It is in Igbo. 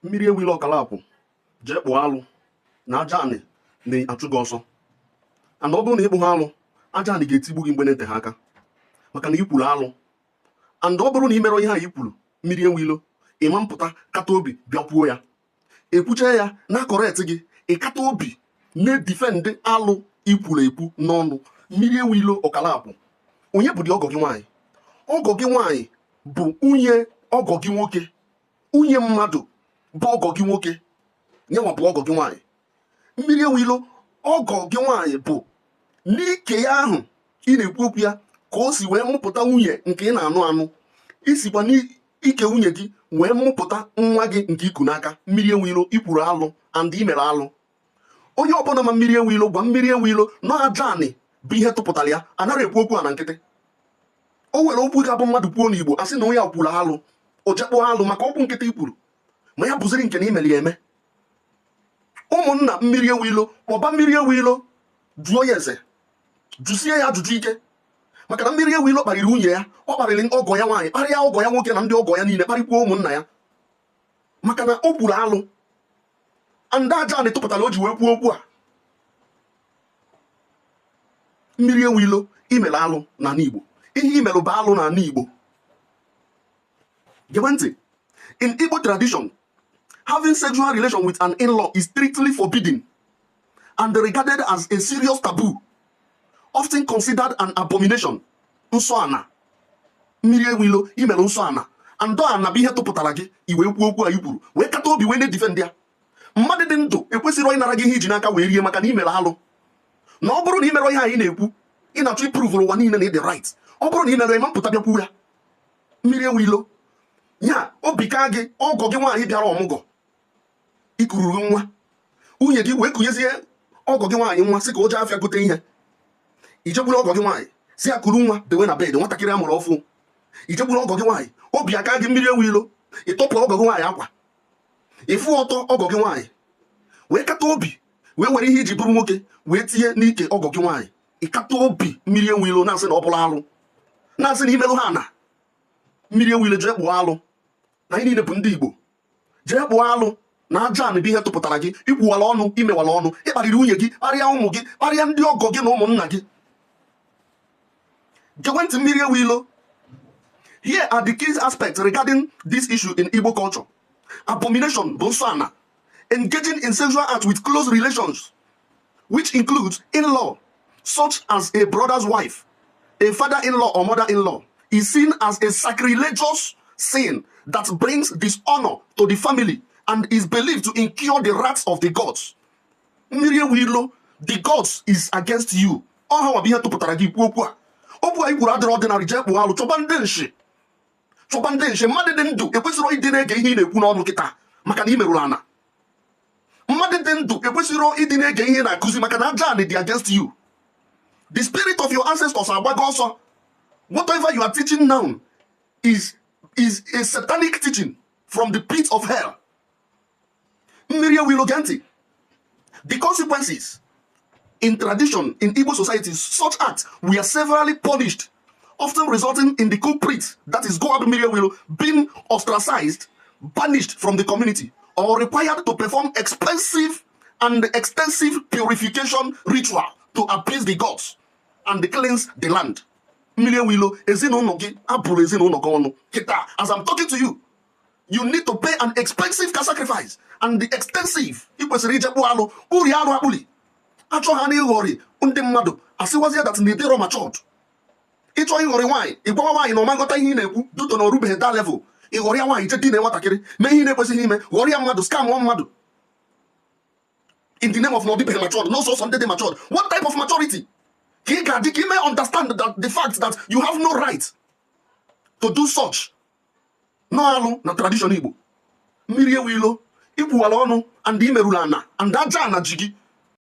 mmiri ewile ọkalapụ jee kpụọ alụ na aja anị na-achụ gị ọsọ, and ọ bụrụ na ịkpụ ha alụ, aja anị ga-etigbu gị mgbe na-ete ha aka maka na ikwuru alụ. And ọ bụrụ na ị mere ihe a ikwuru mmiri ewilo, ịma mpụta kata obi bịakwuo ya, ekwuchee ya na kọrekt gị, ịkata obi na-edifendị alụ ikwuru ekwu n'ọnụ. Mmiri ewilo ọkalapụ onye bụ dị ọgọ gị nwaanyị? Ọgọ gị nwaanyị bụ nwunye ọgọ gị nwoke. Nwunye mmadụ bụ ọgọ gị nwoke, nyenwa bụ ọgọ gị nwaanyị. Mmiri ewilo ọgọ gị nwaanyị bụ n'ike ya ahụ ị na-ekwu okwu ya ka o si wee mụpụta nwunye nke ị na-anụ anụ, isikwa n'ike nwunye gị wee mụpụta nwa gị nke iku n'aka. Mmiri ewilo ikwuru alụ and imere alụ. Onye ọbụla ma mmiri ewilo gwa mmiri ewilo na aja anị bụ ihe tụpụtara ya, anaghị ekwu okwu a na nkịtị. O nwere okwu ga-abụ mmadụ kwuo n'Igbo asị na onye a kwuru alụ, o jekpụọ alụ maka okwu nkịtị ikwuru, ma ya bụziri nke na imeli ya eme. Ụmụnna mmiri ewilo kpọba mmiri ewilo, jụọ ya eze, jụsie ya ajụjụ ike, maka na mmiri ewilo kparịrị nwunye ya, ọ kparịrị ọgọ ya nwaanyị, kparịa ọgọ ya nwoke na ndị ọgọ ya niile, kparịkwuo ụmụnna ya maka na o kwuru alụ. Ndị aja anị tụpụtara o ji wee kwuo okwu a. Mmiri ewilo imere alụ n'ala Igbo. Ihe imelụ bụ alụ n'ala Igbo. Gebe ntị. In Igbo tradition, having sexual relation with an in-law is strictly forbidden and regarded as a serious taboo, often considered an abomination. Nsọ ana. Mmiri ewilo imelụ nsọ ana. Andọ ana bụ ihe tụpụtara gị iwe kwuo okwu a ikwuru wee kata obi wee na-edifend ya. Mmadụ dị ndụ ekwesịrị ịnara gị ihe iji n'aka wee rie maka na imere alụ. Na ọ bụrụ na imere ihe anyị na-ekwu, ị na-achọ iprove ụwa niile na ịdị right. Ọ bụrụ na imere ịma mpụta bịakwuo ya. Mmiri ewilo ya obi ka gị ọgọ gị nwaanyị bịara ọmụgwọ, ikururu nwa, nwunye gị wee kụnyezie ọgọ gị nwaanyị nwa sị ka o jee afịa gote ihe. Ijegburu ọgọ gị nwaanyị si ya kuru nwa dewe na bed, nwatakịrị a mụrụ ọfụ. Ijegburu ọgọ gị nwaanyị, obi aka gị mmiri ewilo, ịtọpụ ọgọ gị nwaanyị akwa, ịfụ ọtọ ọgọ gị nwaanyị wee kata obi wee were ihe iji bụrụ nwoke wee tinye n'ike ọgọ gị nwaanyị. Ịkata obi mmiri ewilo na-asị na ọ bụla alụ, na-asị na imelụ ha na. Mmiri ewilo jee kpụọ alụ. Na anyị niile bụ ndị Igbo. Jee kpụọ alụ na aja anị bụ ihe tụpụtara gị, ikwuwala ọnụ, imewala ọnụ, ịkparịrị nwunye gị, kparịa ụmụ gị, kparịa ndị ọgọ gị na ụmụnna gị. Gekwe ntị mmiri ewilo. Here are the key aspects regarding this issue in Igbo culture. Abomination bụ nsọ ana. Engaging in sexual acts with close relations, which includes in-law, such as a brother's wife, a father-in-law or mother-in-law, is seen as a sacrilegious sin that brings dishonor to the family and is believed to incur the wrath of the gods. Mmiri ewilo, the gods is against you. Ọ ha wabihe tụpụtara gị kwuo okwu a. Okwu a ikwuru adịrị ọdịnarị jee kpụọ alụ, chọba ndị nshi. Chọba ndị nshi. Mmadụ dị ndụ ekwesịrị ịdị na-ege ihe ị na-ekwu n'ọnụ kịta maka na ị merụrụ ana. Mmadụ dị ndụ ekwesịrị ịdị na-ege ihe na-akụzi maka na aja anị dị against you. The spirit of your ancestors agbago ọsọ. Whatever you are teaching now is a satanic teaching from the pit of hell. Mmiri ewilo gee ntị. The consequences in tradition in Igbo societies, such acts were severally punished, often resulting in the culprit, that is Goab Mmiri ewilo, being ostracized, banished from the community, or required to perform expensive and extensive purification ritual to appease the gods and cleanse the land. Mmiri ewilo, ezinụlọ gị abụrụ ezinụlọ gị ọnụ. Kịta, as I'm talking to you, you need to pay an expensive sacrifice and the extensive. Ị kwesịrị ijekpụ alụ, uri arụ akpụli. Achọ ha na ịghọrị ndị mmadụ, asịwazie that na ịdịrọ matured. Ịchọ ịghọrị nwaanyị, ịgwawa nwaanyị na ọma nghọta ihe ị na-ekwu, duto na orubeghị that level. Ịghọrịa nwaanyị je dine nwatakịrị, mee ihe na-ekwesịghị ime, ghọrịa mmadụ, scam mmadụ. In the name of na ọdịbeghị matured, no so ndị dị matured. What type of maturity? He may understand that the fact that you have no right to do such. No alụ na tradition Igbo. Mmiri ewilo, ikwuwala ọnụ and imerụla ana and aja ana ji gị.